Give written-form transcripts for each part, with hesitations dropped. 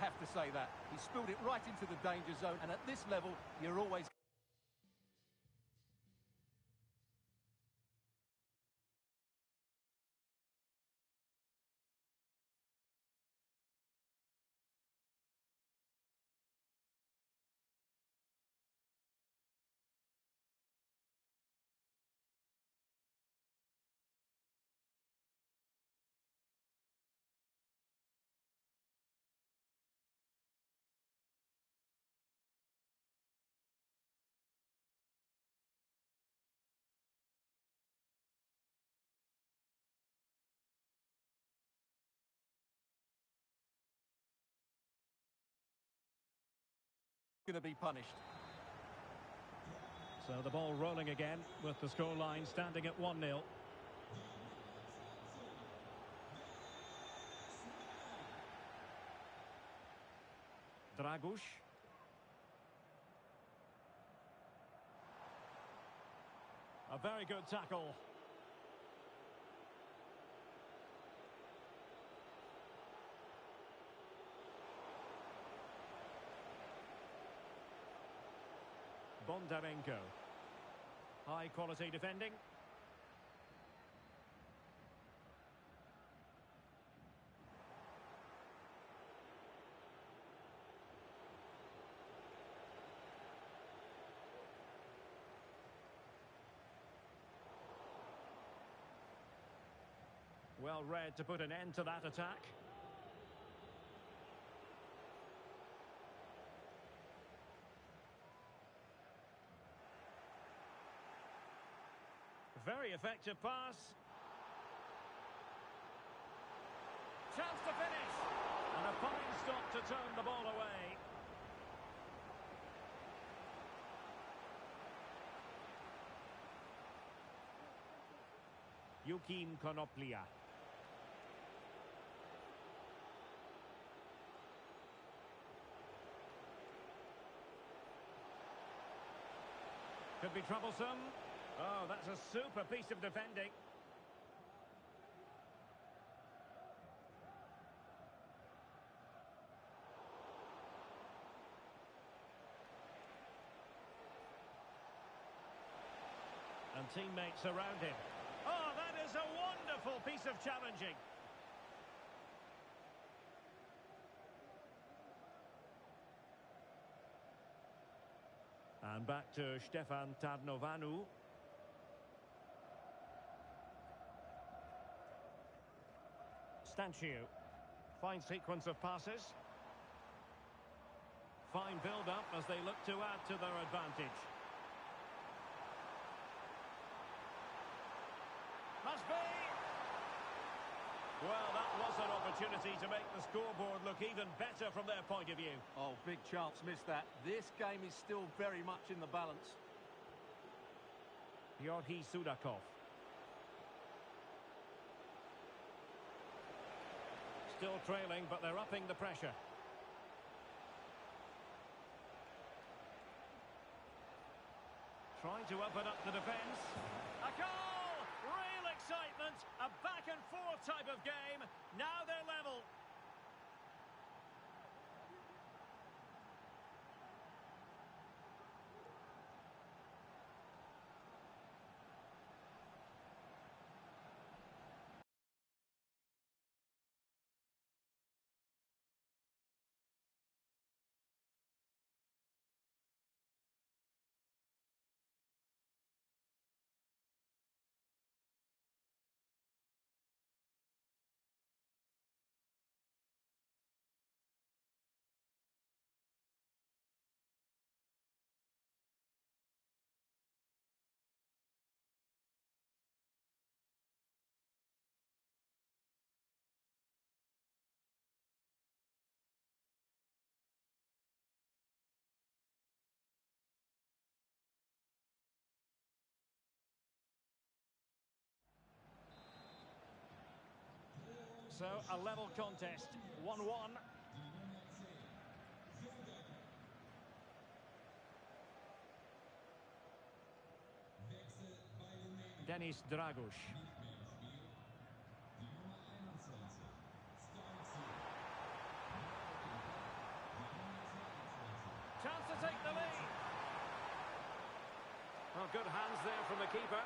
have to say that. He spilled it right into the danger zone, and at this level, you're always going to be punished. So the ball rolling again with the scoreline standing at 1-0. Dragush. A very good tackle. Bondarenko. High quality defending. Well read to put an end to that attack. Very effective pass. Chance to finish. And a fine stop to turn the ball away. Yukim Konoplia. Could be troublesome. Oh, that's a super piece of defending. And teammates around him. Oh, that is a wonderful piece of challenging. And back to Stefan Tarnovanu. Stancio. Fine sequence of passes. Fine build-up as they look to add to their advantage. Must be! Well, that was an opportunity to make the scoreboard look even better from their point of view. Oh, big chance missed that. This game is still very much in the balance. Georgi Sudakov. Still trailing, but they're upping the pressure. Trying to open up the defence. A goal! Real excitement! A back-and-forth type of game. Now they're level. So, a level contest, 1-1. Denis Dragush. take the lead. Well, good hands there from the keeper.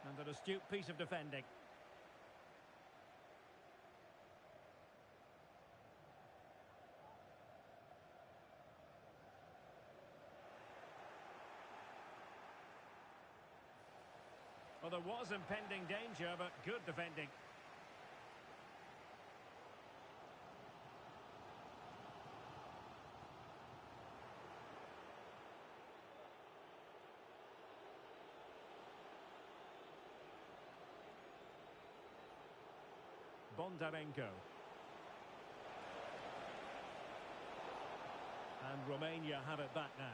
And an astute piece of defending. Well, there was impending danger, but good defending. Bondarenko. And Romania have it back now.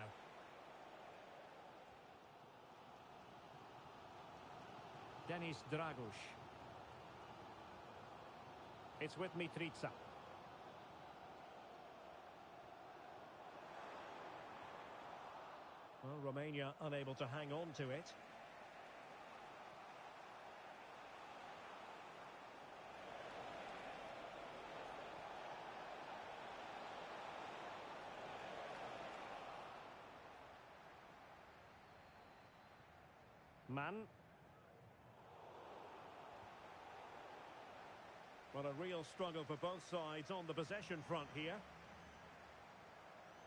Denis Dragush. It's with Mitrica. Well, Romania unable to hang on to it. Man. Well, a real struggle for both sides on the possession front here.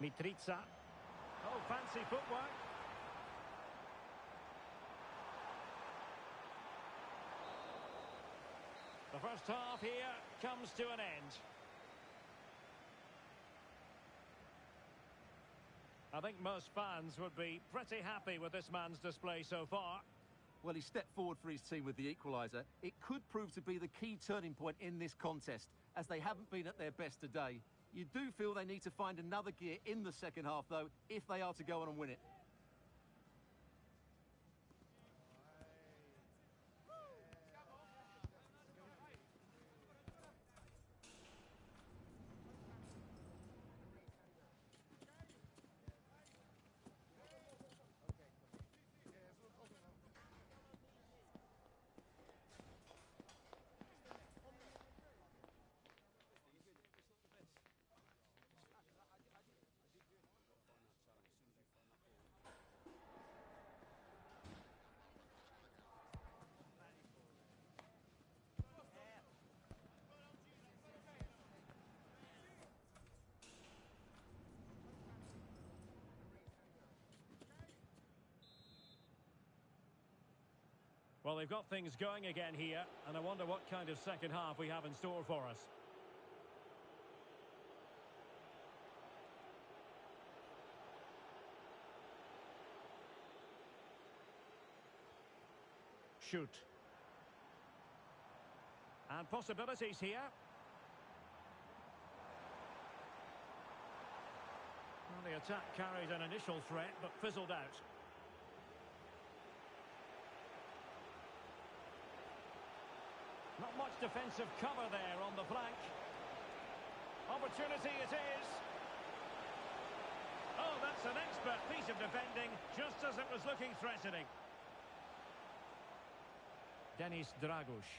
Mitrica. Oh, fancy footwork. The first half here comes to an end. I think most fans would be pretty happy with this man's display so far. Well, he stepped forward for his team with the equaliser. It could prove to be the key turning point in this contest, as they haven't been at their best today. You do feel they need to find another gear in the second half, though, if they are to go on and win it. Well, they've got things going again here, and I wonder what kind of second half we have in store for us. Shoot. And possibilities here. Well, the attack carried an initial threat, but fizzled out. Not much defensive cover there on the flank. Opportunity it is. Oh, that's an expert piece of defending, just as it was looking threatening. Denis Dragush.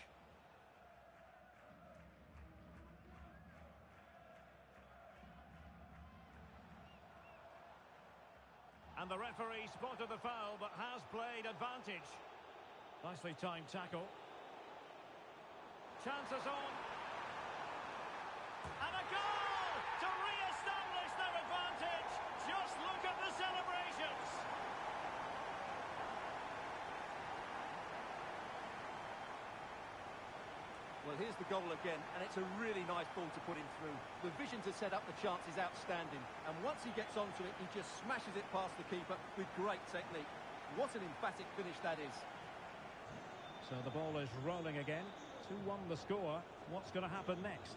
And the referee spotted the foul, but has played advantage. Nicely timed tackle. Chances on. And a goal to re-establish their advantage. Just look at the celebrations. Well, here's the goal again, and it's a really nice ball to put him through. The vision to set up the chance is outstanding, and once he gets onto it, he just smashes it past the keeper with great technique. What an emphatic finish that is. So the ball is rolling again. 2-1 the score. What's going to happen next?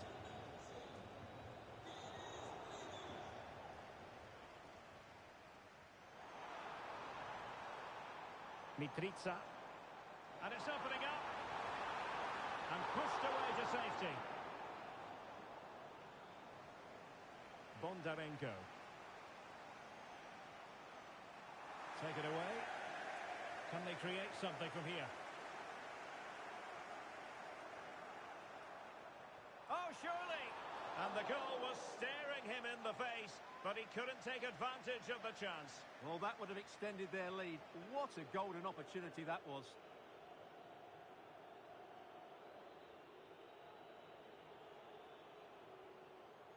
Mitrica. And it's opening up. And pushed away to safety. Bondarenko. Take it away. Can they create something from here? Oh, surely! And the goal was staring him in the face, but he couldn't take advantage of the chance. Well, that would have extended their lead. What a golden opportunity that was.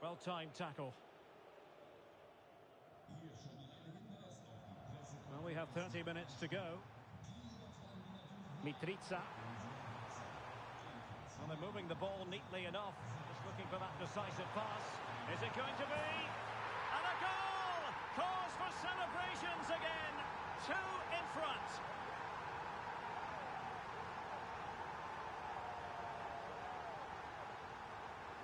Well-timed tackle. Well, we have 30 minutes to go. Mitrita. Well, they're moving the ball neatly enough. Just looking for that decisive pass. Is it going to be? And a goal! Cause for celebrations again. 2 in front.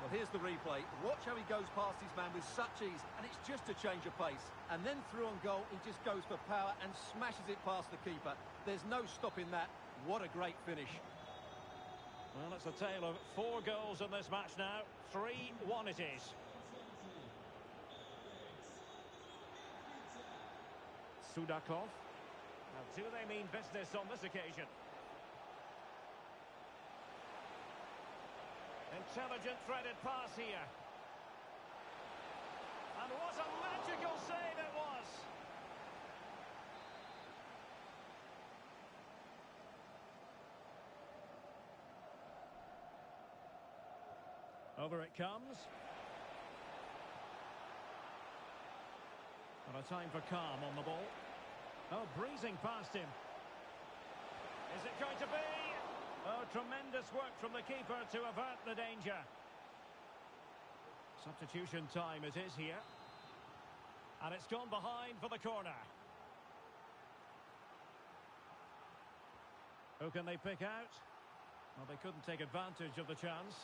Well, here's the replay. Watch how he goes past his man with such ease, and it's just a change of pace. And then through on goal, he just goes for power and smashes it past the keeper. There's no stopping that. What a great finish. Well, it's a tale of 4 goals in this match now. 3-1 it is. Sudakov. Now, do they mean business on this occasion? Intelligent threaded pass here. And what a magical save it was! Over it comes. And a time for calm on the ball. Oh, breezing past him. Is it going to be? Oh, tremendous work from the keeper to avert the danger. Substitution time it is here. And it's gone behind for the corner. Who can they pick out? Well, they couldn't take advantage of the chance.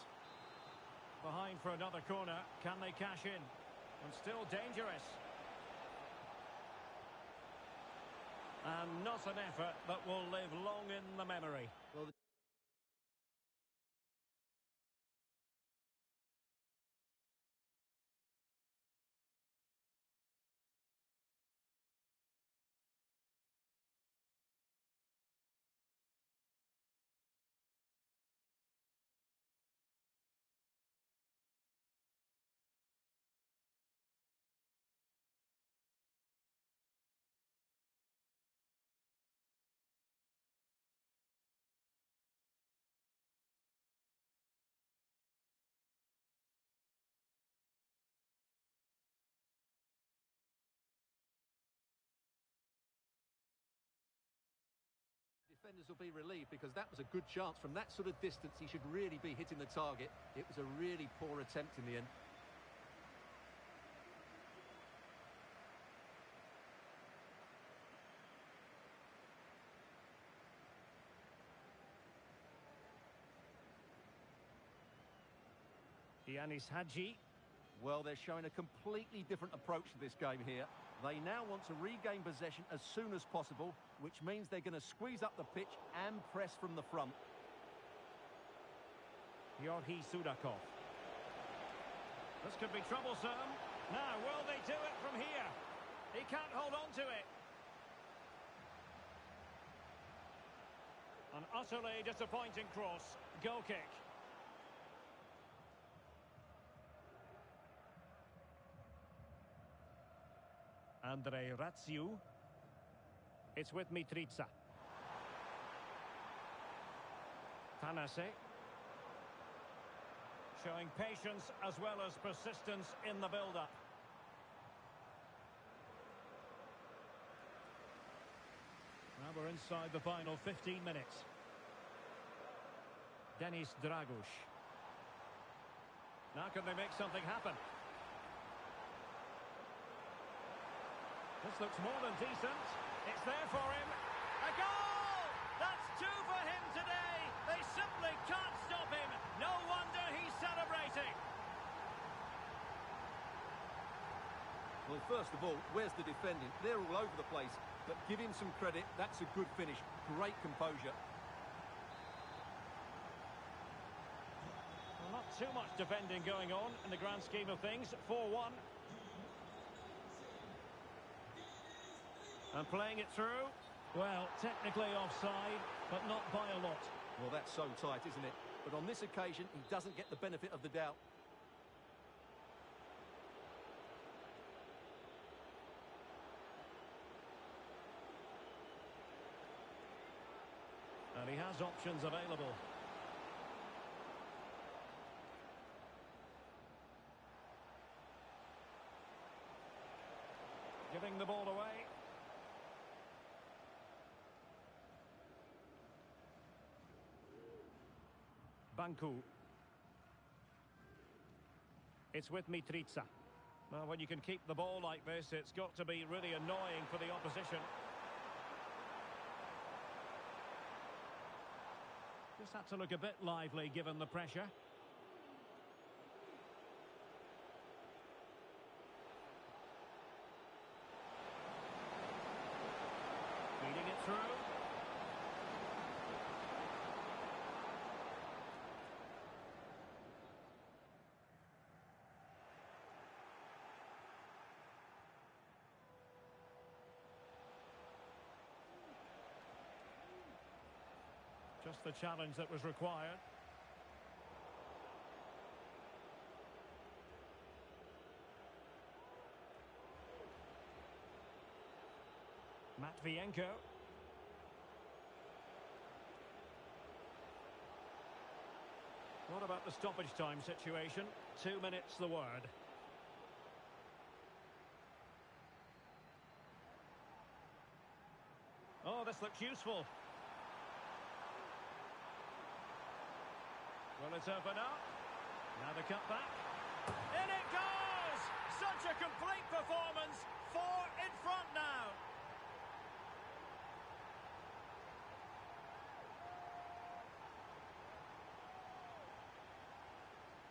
Behind for another corner. Can they cash in? And still dangerous. And not an effort that will live long in the memory. Well, defenders will be relieved because that was a good chance. From that sort of distance, he should really be hitting the target. It was a really poor attempt in the end. Yanis Hadji. Well, they're showing a completely different approach to this game here. They now want to regain possession as soon as possible, which means they're going to squeeze up the pitch and press from the front. Georgi Sudakov. This could be troublesome. Now, will they do it from here? He can't hold on to it. An utterly disappointing cross. Goal kick. Andrei Ratsiu. It's with Mitrita. Tanase. Showing patience as well as persistence in the build-up. Now we're inside the final 15 minutes. Denis Dragush. Now can they make something happen? This looks more than decent. It's there for him. A goal! That's 2 for him today. They simply can't stop him. No wonder he's celebrating. Well, first of all, where's the defending? They're all over the place. But give him some credit. That's a good finish. Great composure. Well, not too much defending going on in the grand scheme of things. 4-1. And playing it through. Well, technically offside, but not by a lot. Well, that's so tight, isn't it? But on this occasion, he doesn't get the benefit of the doubt. And he has options available. Giving the ball away. Banku. It's with Mitrica. Well, when you can keep the ball like this, it's got to be really annoying for the opposition. Just had to look a bit lively given the pressure. Feeding it through. Just the challenge that was required. Matvienko. What about the stoppage time situation? 2 minutes the word. Oh, this looks useful. Will it open up? Now the cut back. In it goes! Such a complete performance. 4 in front now.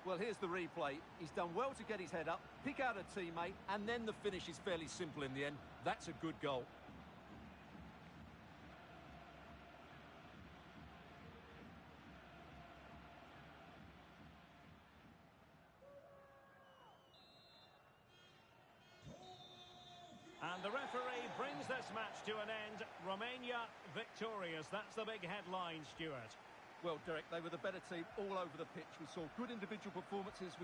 Well, here's the replay. He's done well to get his head up, pick out a teammate, and then the finish is fairly simple in the end. That's a good goal. And the referee brings this match to an end. Romania victorious. That's the big headline, Stuart. Well, Derek, they were the better team all over the pitch. We saw good individual performances.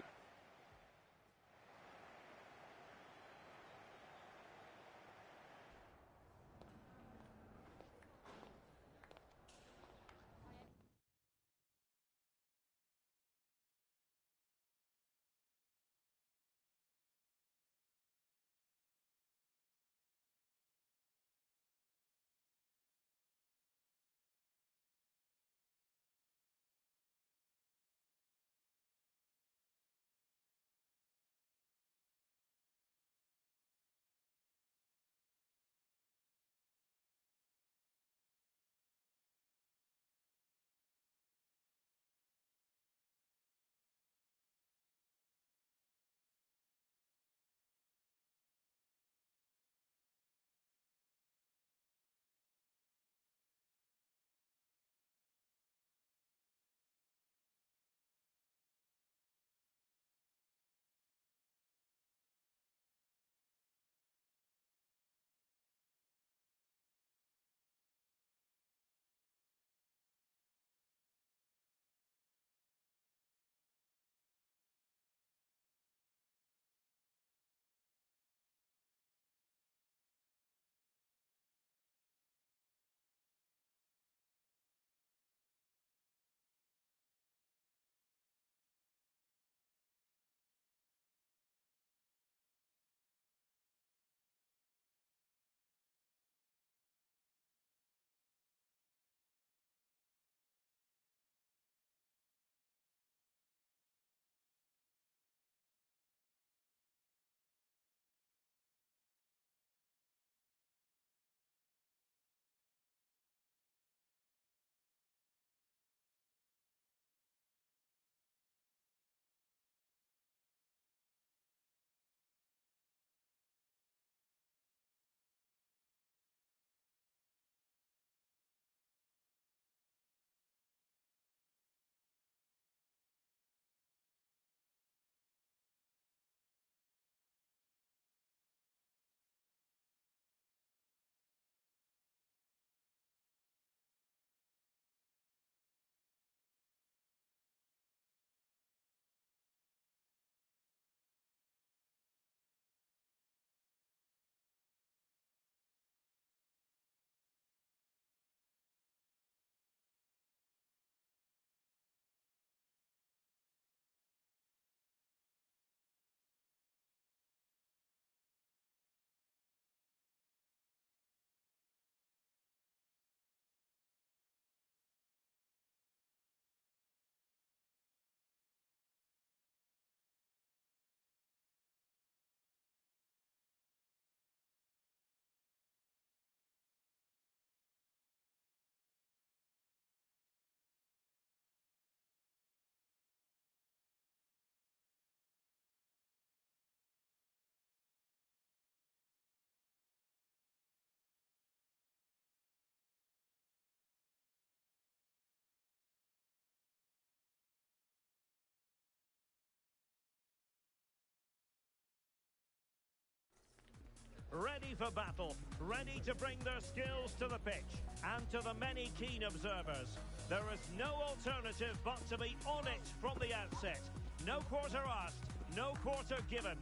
ready for battle, ready to bring their skills to the pitch. And to the many keen observers, there is no alternative but to be on it from the outset. No quarter asked, no quarter given.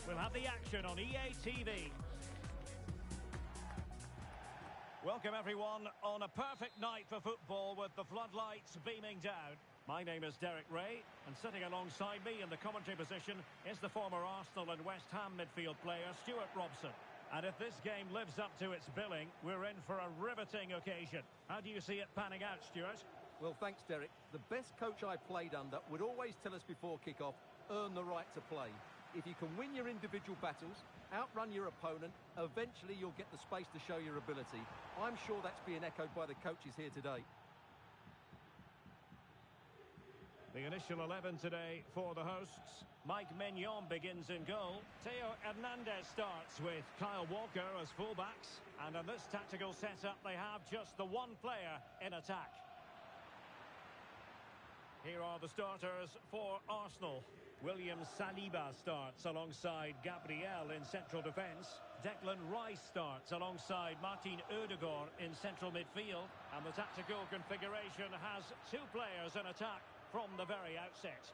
We'll have the action on EA TV. Welcome everyone on a perfect night for football with the floodlights beaming down. My name is Derek Ray, and sitting alongside me in the commentary position is the former Arsenal and West Ham midfield player Stuart Robson. And if this game lives up to its billing, we're in for a riveting occasion. How do you see it panning out, Stuart? Well, thanks, Derek. The best coach I played under would always tell us before kick-off, earn the right to play. If you can win your individual battles, outrun your opponent, eventually you'll get the space to show your ability. I'm sure that's being echoed by the coaches here today. The initial 11 today for the hosts. Mike Mignon begins in goal. Theo Hernandez starts with Kyle Walker as fullbacks. And in this tactical setup, they have just the one player in attack. Here are the starters for Arsenal. William Saliba starts alongside Gabriel in central defence. Declan Rice starts alongside Martin Ødegaard in central midfield. And the tactical configuration has two players in attack from the very outset.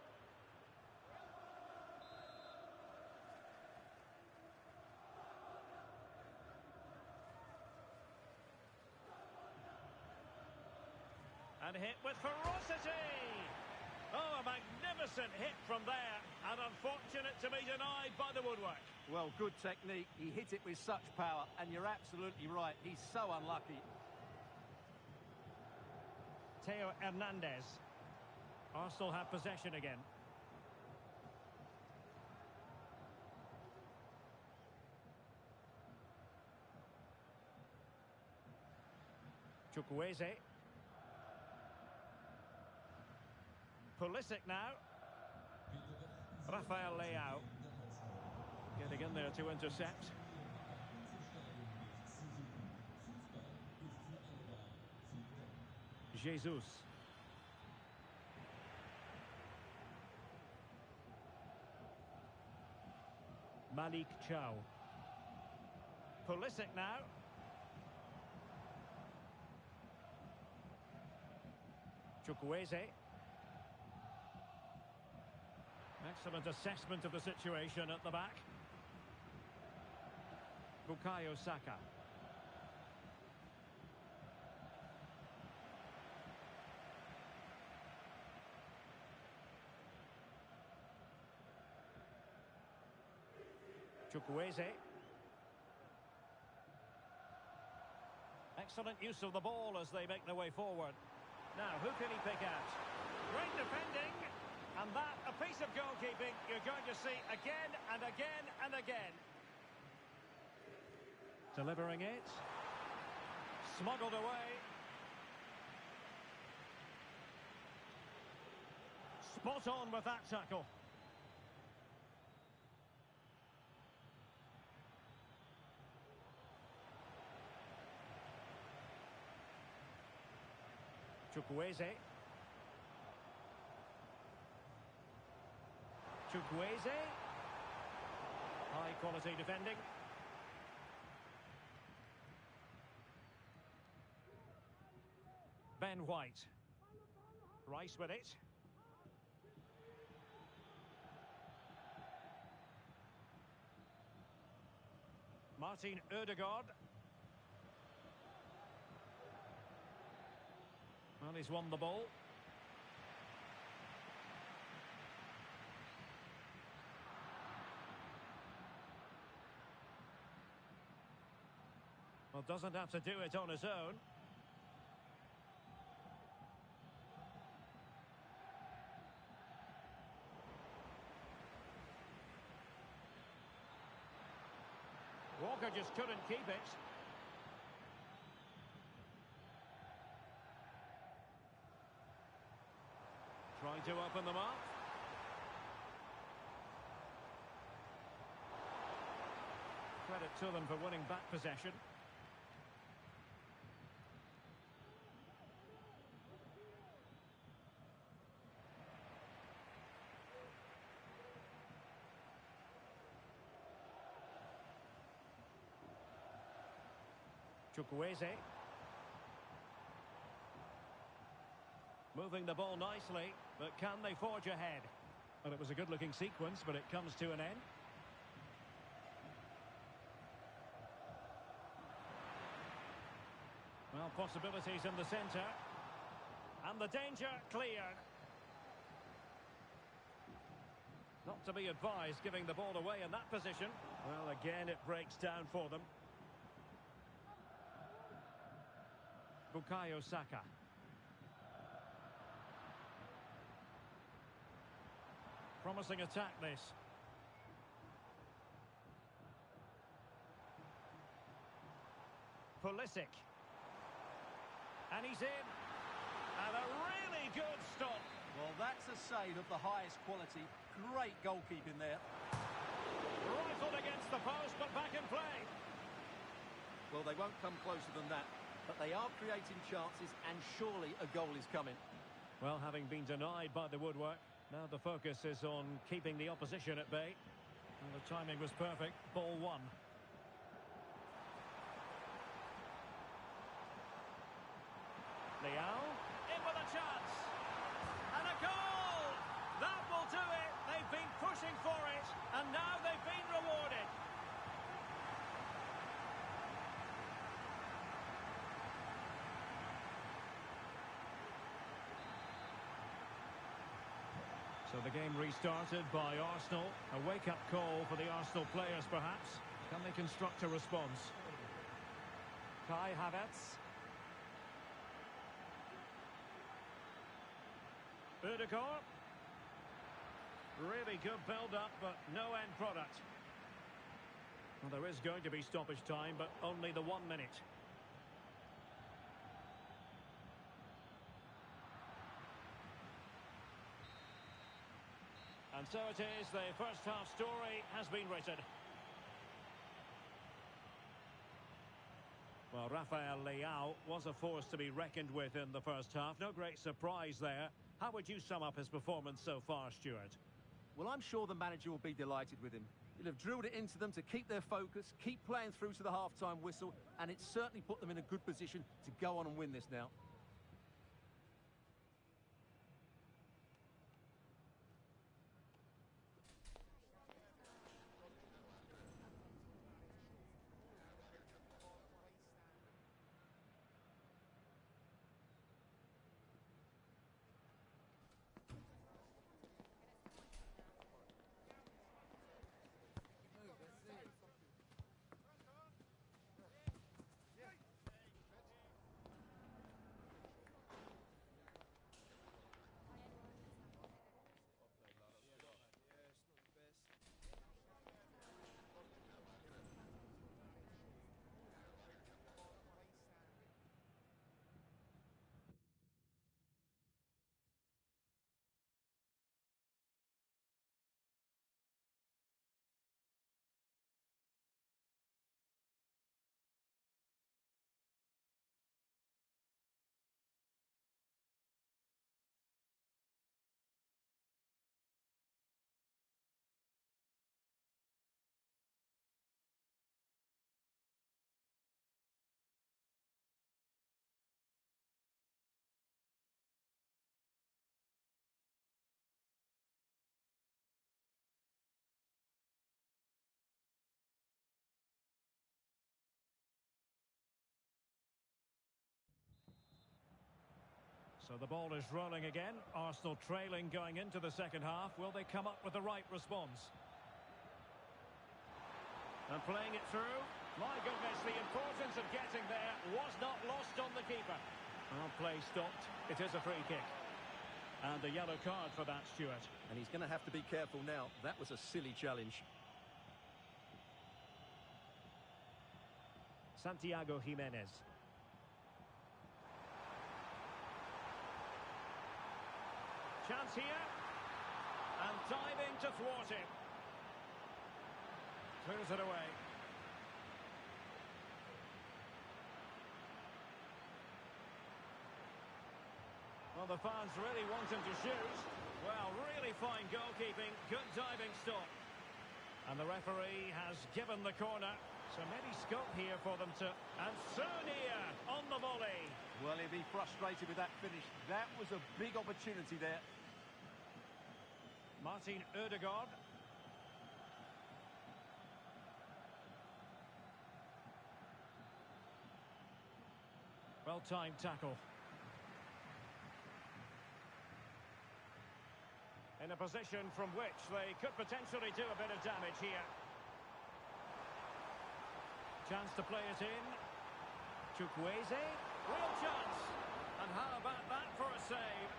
And hit with ferocity! Oh, a magnificent hit from there, and unfortunate to be denied by the woodwork. Well, good technique. He hit it with such power, and you're absolutely right. He's so unlucky. Theo Hernandez. Arsenal have possession again. Chukwueze. Pulisic now. Rafael Leao. Getting in there to intercept. Jesus. Malik Chow. Pulisic now. Chukwueze. Excellent assessment of the situation at the back. Bukayo Saka. Chukwueze. Excellent use of the ball as they make their way forward. Now, who can he pick out? Great defending. And that, a piece of goalkeeping you're going to see again and again and again. Delivering it. Smuggled away. Spot on with that tackle. Chukwueze. Chukwueze. High quality defending. Ben White. Rice with it. Martin Ødegaard. Well, he's won the ball. Well, doesn't have to do it on his own. Walker just couldn't keep it. Trying to open them up. Credit to them for winning back possession. Chukwueze. Moving the ball nicely, but can they forge ahead? Well, it was a good-looking sequence, but it comes to an end. Well, possibilities in the centre. And the danger cleared. Not to be advised giving the ball away in that position. Well, again, it breaks down for them. Bukayo Saka. Promising attack, this. Pulisic. And he's in. And a really good stop. Well, that's a save of the highest quality. Great goalkeeping there. Rifled against the post, but back in play. Well, they won't come closer than that, but they are creating chances, and surely a goal is coming. Well, having been denied by the woodwork, now the focus is on keeping the opposition at bay. And the timing was perfect. Ball one. Leao, in with a chance. And a goal! That will do it. They've been pushing for it, and now they've been rewarded. So the game restarted by Arsenal. A wake-up call for the Arsenal players, perhaps. Can they construct a response? Kai Havertz. Ødegaard. Really good build-up, but no end product. Well, there is going to be stoppage time, but only the 1 minute. And so it is, the first half story has been written. Well, Rafael Leao was a force to be reckoned with in the first half. No great surprise there. How would you sum up his performance so far, Stuart? Well, I'm sure the manager will be delighted with him. He'll have drilled it into them to keep their focus, keep playing through to the half-time whistle, and it's certainly put them in a good position to go on and win this now. So the ball is rolling again. Arsenal trailing going into the second half. Will they come up with the right response? And playing it through. My goodness, the importance of getting there was not lost on the keeper. Well, play stopped. It is a free kick. And a yellow card for that, Stuart. And he's going to have to be careful now. That was a silly challenge. Santiago Jimenez. Chance here. And diving to thwart him. Clears it away. Well, the fans really want him to shoot. Well, really fine goalkeeping. Good diving stop. And the referee has given the corner So maybe scope here for them to... And Sonia on the volley. Well, he'll be frustrated with that finish. That was a big opportunity there. Martin Ødegaard. Well-timed tackle. In a position from which they could potentially do a bit of damage here. Chance to play it in. Chukwueze. Real chance. And how about that for a save?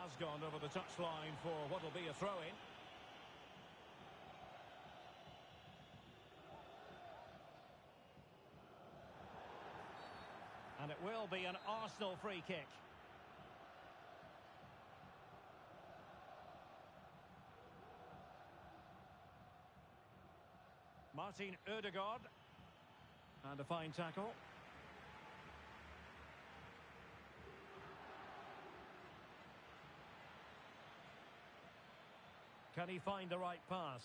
Has gone over the touchline for what will be a throw-in. And it will be an Arsenal free kick. Martin Ødegaard. And a fine tackle. Can he find the right pass?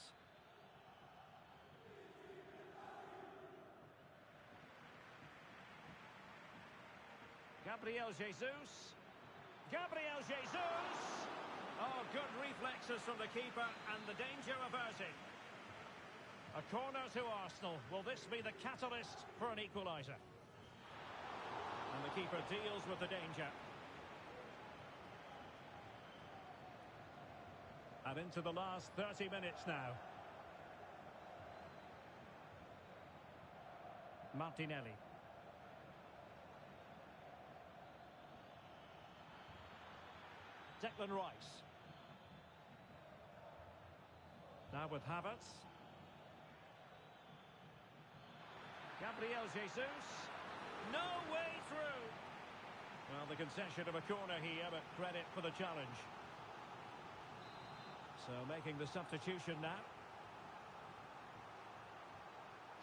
Gabriel Jesus. Gabriel Jesus! Oh, good reflexes from the keeper and the danger averted. A corner to Arsenal. Will this be the catalyst for an equaliser? And the keeper deals with the danger. And into the last 30 minutes now. Martinelli. Declan Rice. Now with Havertz. Gabriel Jesus. No way through. Well, the concession of a corner here, but credit for the challenge. So making the substitution now.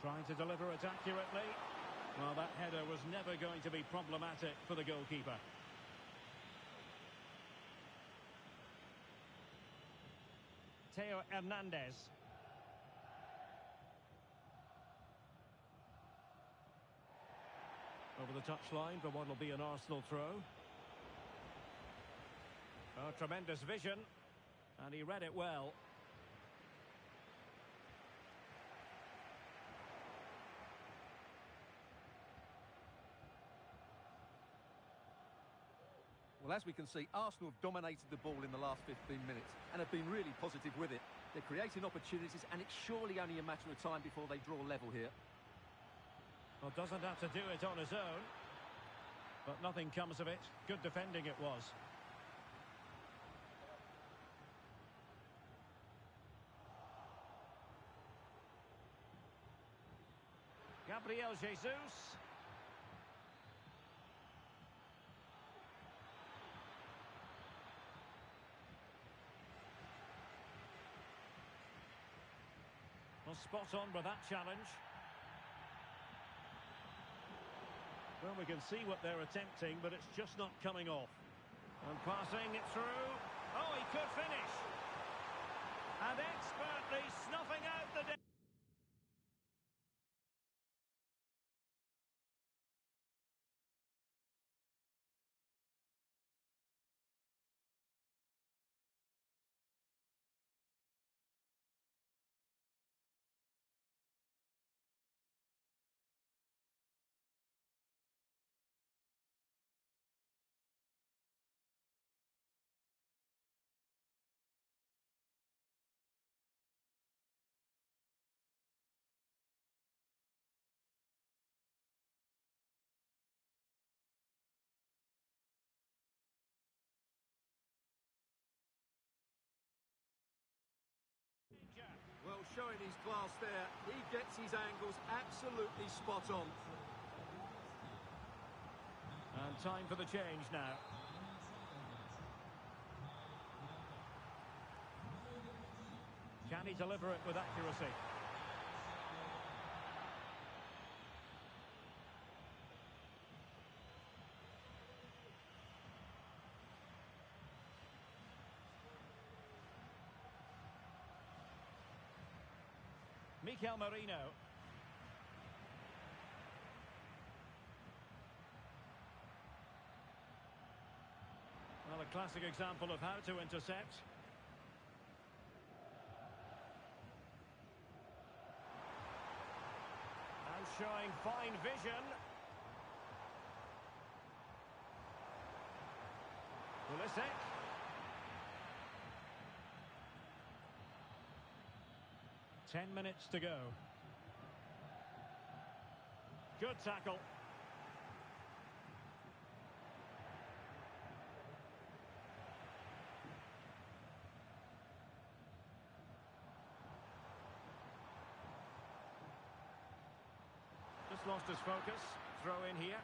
Trying to deliver it accurately. Well, that header was never going to be problematic for the goalkeeper. Theo Hernandez. Over the touchline for what will be an Arsenal throw. Oh, tremendous vision. And he read it well. Well, as we can see, Arsenal have dominated the ball in the last 15 minutes and have been really positive with it. They're creating opportunities, and it's surely only a matter of time before they draw level here. Well, doesn't have to do it on his own. But nothing comes of it. Good defending it was. Gabriel Jesus. Well, spot on with that challenge. Well, we can see what they're attempting, but it's just not coming off. And passing it through. Oh, he could finish. And expertly snuffing out the... showing his class there. He gets his angles absolutely spot on. And time for the change now. Can he deliver it with accuracy? Mikel Merino. Well, a classic example of how to intercept. And showing fine vision. Pulisic. Ten minutes to go. Good tackle. Just lost his focus. Throw in here.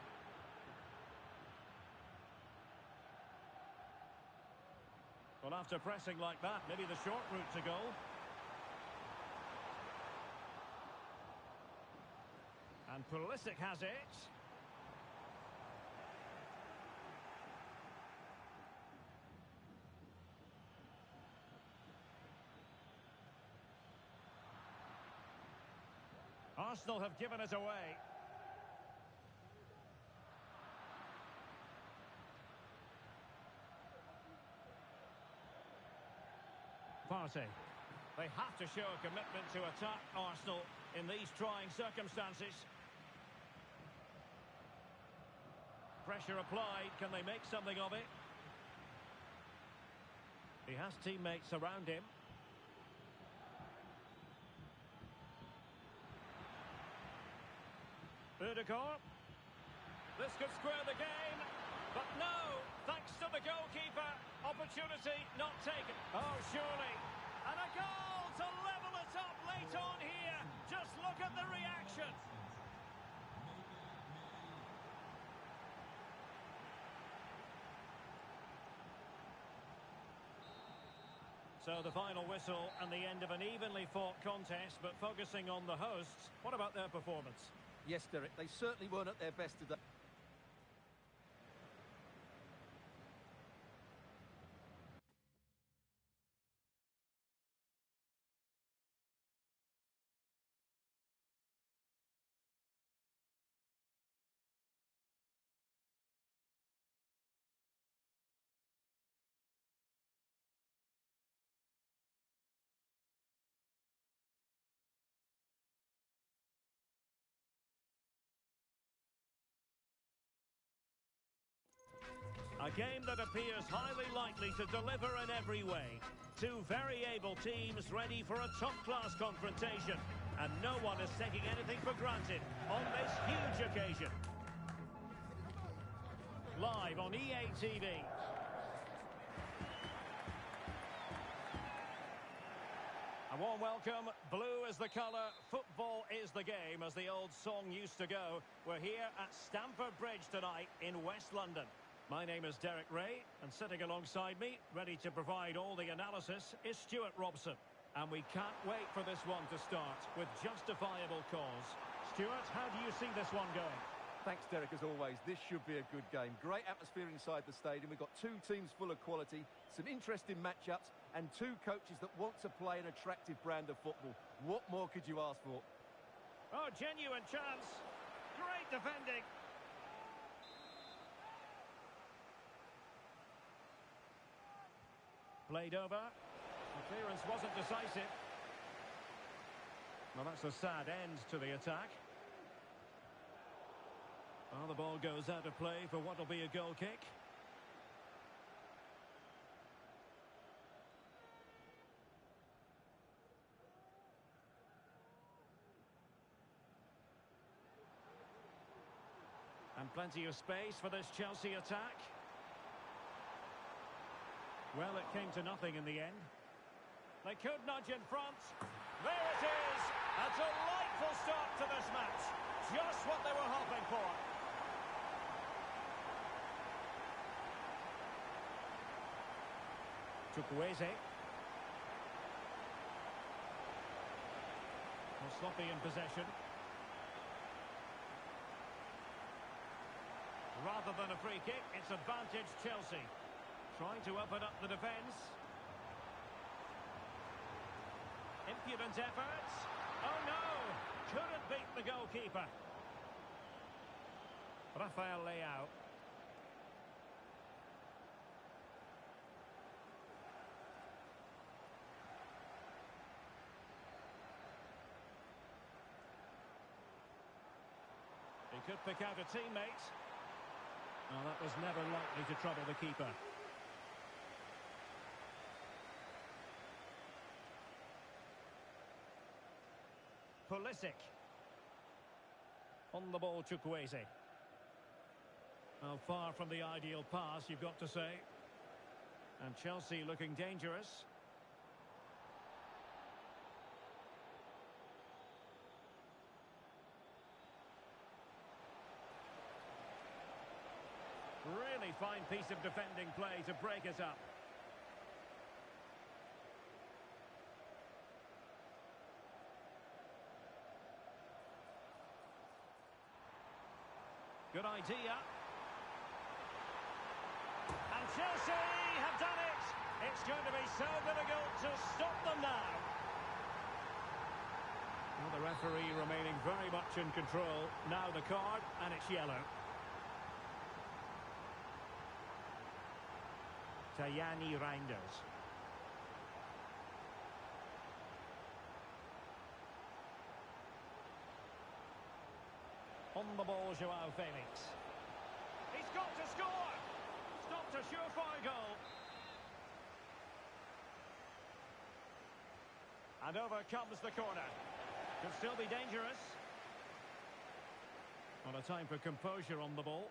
Well, after pressing like that, maybe the short route to goal. And Pulisic has it. Arsenal have given it away. Partey. They have to show a commitment to attack Arsenal in these trying circumstances. Pressure applied. Can they make something of it? He has teammates around him. Ødegaard. This could square the game. But no, thanks to the goalkeeper. Opportunity not taken. Oh, surely. And a goal to level it up late on here. Just look at the reaction. So the final whistle and the end of an evenly fought contest, but focusing on the hosts, what about their performance? Yes, Derek, they certainly weren't at their best today. A game that appears highly likely to deliver in every way. Two very able teams ready for a top-class confrontation. And no one is taking anything for granted on this huge occasion. Live on EA TV. A warm welcome. Blue is the colour, football is the game, as the old song used to go. We're here at Stamford Bridge tonight in West London. My name is Derek Ray, and sitting alongside me, ready to provide all the analysis, is Stuart Robson. And we can't wait for this one to start with justifiable cause. Stuart, how do you see this one going? Thanks, Derek, as always. This should be a good game. Great atmosphere inside the stadium. We've got two teams full of quality, some interesting matchups, and two coaches that want to play an attractive brand of football. What more could you ask for? Oh, genuine chance. Great defending. Played over. The clearance wasn't decisive. Well, that's a sad end to the attack. Well, the ball goes out of play for what will be a goal kick. And plenty of space for this Chelsea attack. Well, it came to nothing in the end. They could nudge in front. There it what they were hoping for. Chukwueze. Well, sloppy in possession. Rather than a free kick, it's advantage Chelsea. Trying to open up the defence. Impudent efforts. Oh no! Couldn't beat the goalkeeper. Rafael Leao. He could pick out a teammate. Well, that was never likely to trouble the keeper. Pulisic. On the ball, Chukwueze. Well, far from the ideal pass, you've got to say. And Chelsea looking dangerous. Really fine piece of defending play to break it up. Good idea. And Chelsea have done it. It's going to be so difficult to stop them now. Well, the referee remaining very much in control. Now the card, and it's yellow. Tajani Reinders. On the ball, Joao Felix. He's got to score! Stopped a surefire goal. And over comes the corner. Could still be dangerous. On a time for composure on the ball.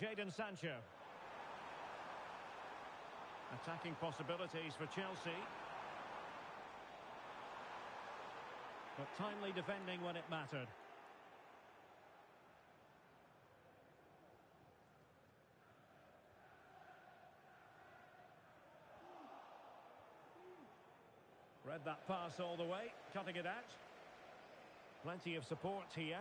Jadon Sancho. Attacking possibilities for Chelsea. But timely defending when it mattered. Read that pass all the way, cutting it out. Plenty of support here.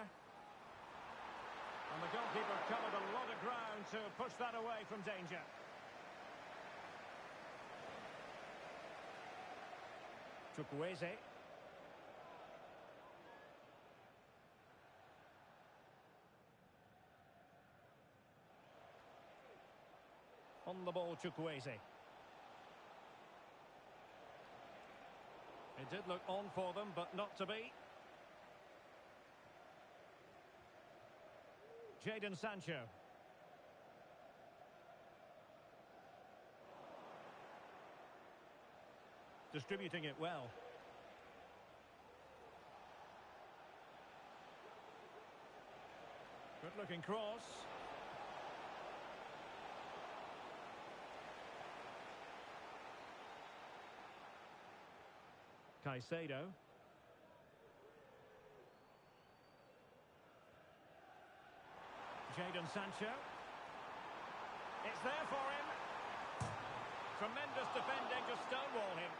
And the goalkeeper covered a lot of ground to push that away from danger. Chukwueze. On the ball, Chukwueze. It did look on for them, but not to be. Jadon Sancho. Distributing it well. Good looking cross. Caicedo. Jadon Sancho. It's there for him. Tremendous defending to stonewall him.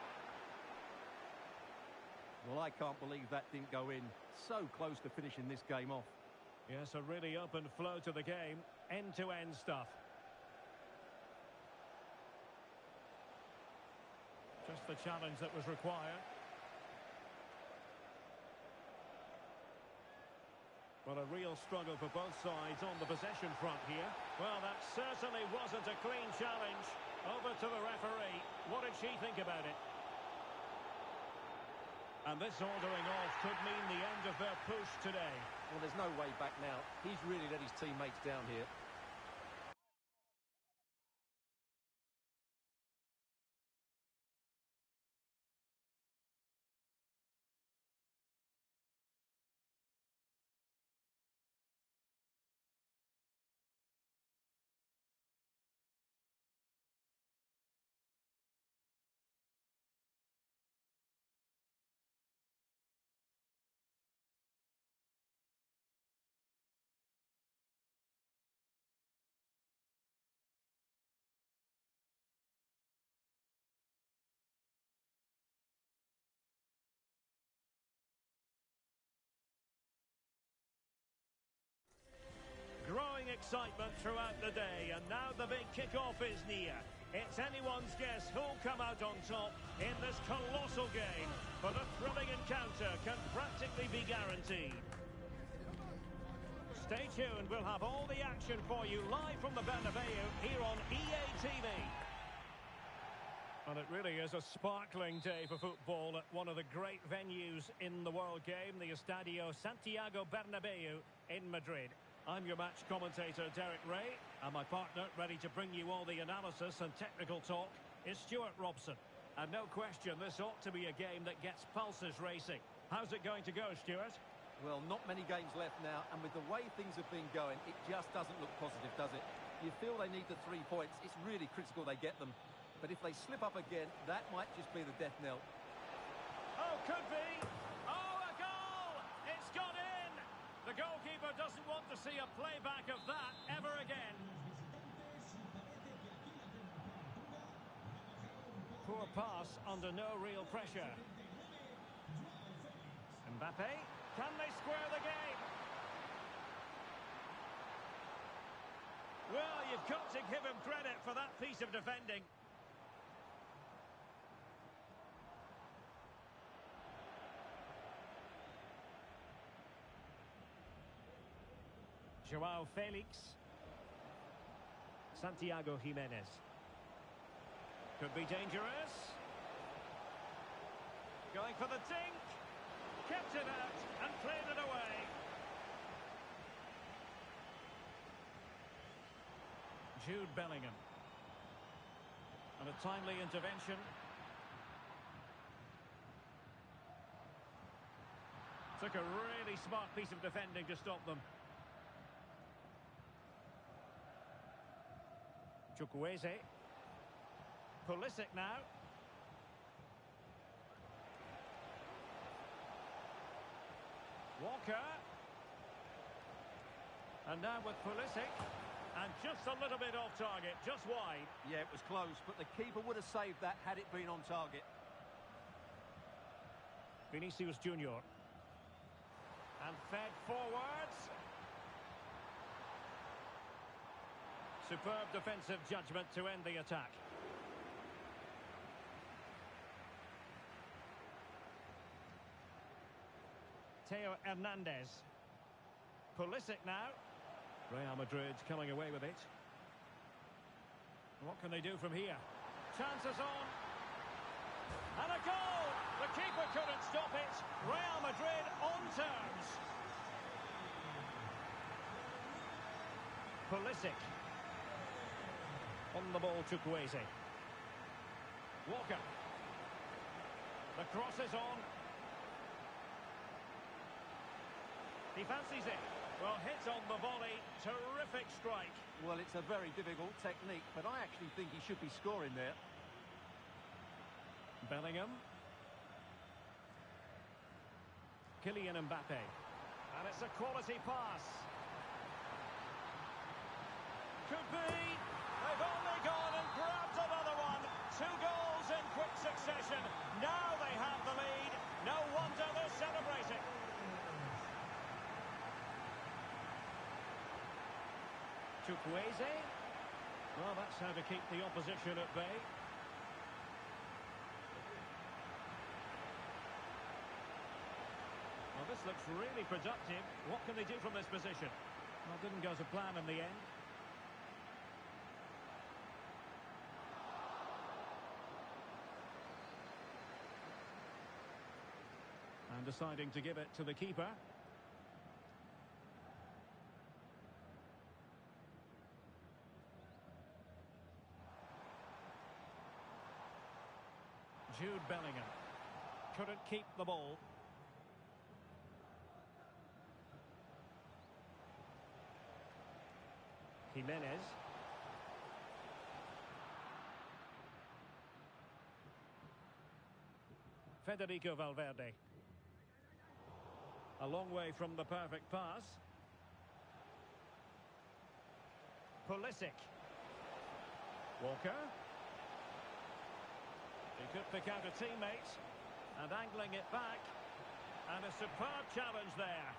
Well, I can't believe that didn't go in. So close to finishing this game off. Yes, a really open flow to the game. End-to-end stuff. Just the challenge that was required. Well, a real struggle for both sides on the possession front here. Well, that certainly wasn't a clean challenge. Over to the referee. What did she think about it? And this ordering off could mean the end of their push today. Well, there's no way back now. He's really let his teammates down here. excitement throughout the day, and now the big kick-off is near. It's anyone's guess who'll come out on top in this colossal game, but a thrilling encounter can practically be guaranteed. Stay tuned, we'll have all the action for you live from the Bernabeu here on EA TV. And it really is a sparkling day for football at one of the great venues in the world game, the Estadio Santiago Bernabeu in Madrid. I'm your match commentator, Derek Ray, and my partner, ready to bring you all the analysis and technical talk, is Stuart Robson. And no question, this ought to be a game that gets pulses racing. How's it going to go, Stuart? Well, not many games left now, and with the way things have been going, it just doesn't look positive, does it? You feel they need the 3 points. It's really critical they get them. But if they slip up again, that might just be the death knell. Oh, could be. Oh, a goal! It's gone in! The goalkeeper doesn't want to see a playback of that ever again. Poor pass under no real pressure. Mbappe, can they square the game? Well, you've got to give him credit for that piece of defending. Joao Felix. Santiago Jimenez. Could be dangerous. Going for the dink. Kept it out and played it away. Jude Bellingham. And a timely intervention. Took a really smart piece of defending to stop them. Chukwueze. Pulisic now. Walker. And now with Pulisic. And just a little bit off target, just wide. Yeah, it was close, but the keeper would have saved that had it been on target. Vinicius Junior. And fed forwards. Superb defensive judgment to end the attack. Theo Hernandez. Pulisic now. Real Madrid coming away with it. What can they do from here? Chances on. And a goal! The keeper couldn't stop it. Real Madrid on terms. Pulisic. On the ball, Chukwueze. Walker. The cross is on. He fancies it. Well, hit on the volley. Terrific strike. Well, it's a very difficult technique, but I actually think he should be scoring there. Bellingham. Kylian Mbappe. And it's a quality pass. Could be. They've only gone and grabbed another one. 2 goals in quick succession. Now they have the lead. No wonder they're celebrating. Chukwueze. Well, that's how to keep the opposition at bay. Well, this looks really productive. What can they do from this position? Well, didn't go to plan in the end. And deciding to give it to the keeper. Jude Bellingham couldn't keep the ball. Jimenez. Federico Valverde. A long way from the perfect pass. Pulisic. Walker. He could pick out a teammate. And angling it back. And a superb challenge there.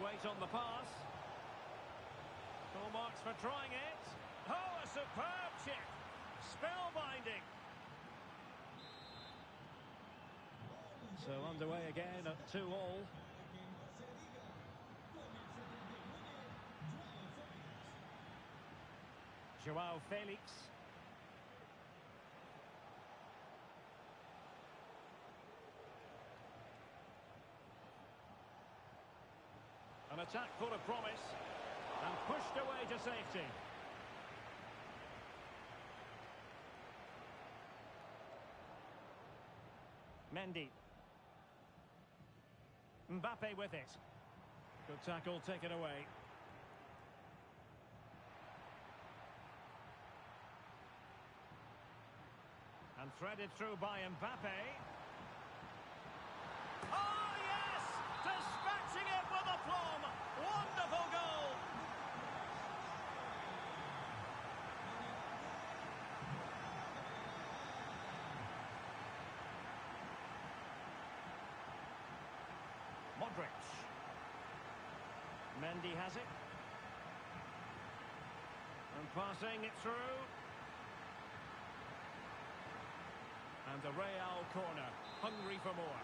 weight on the pass. Full marks for trying it. Oh, a superb chip. Spellbinding. So underway again at 2-2. Joao Felix. An attack full of promise and pushed away to safety. Mendy. Mbappe with it. Good tackle taken away. And threaded through by Mbappe. Oh, yes! Dispatching it with aplomb. Wonderful goal! Modric. Mendy has it. And passing it through. And the Real corner, hungry for more.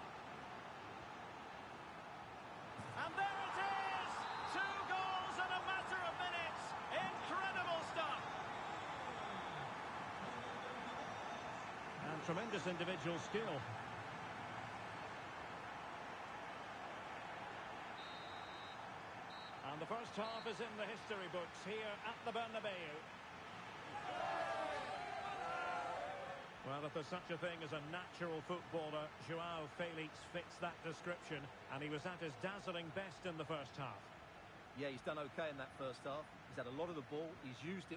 And there it is! 2 goals in a matter of minutes. Incredible stuff. And tremendous individual skill. And the first half is in the history books here at the Bernabeu. Well, if there's such a thing as a natural footballer, Joao Felix fits that description, and he was at his dazzling best in the first half. Yeah, he's done okay in that first half. He's had a lot of the ball, he's used it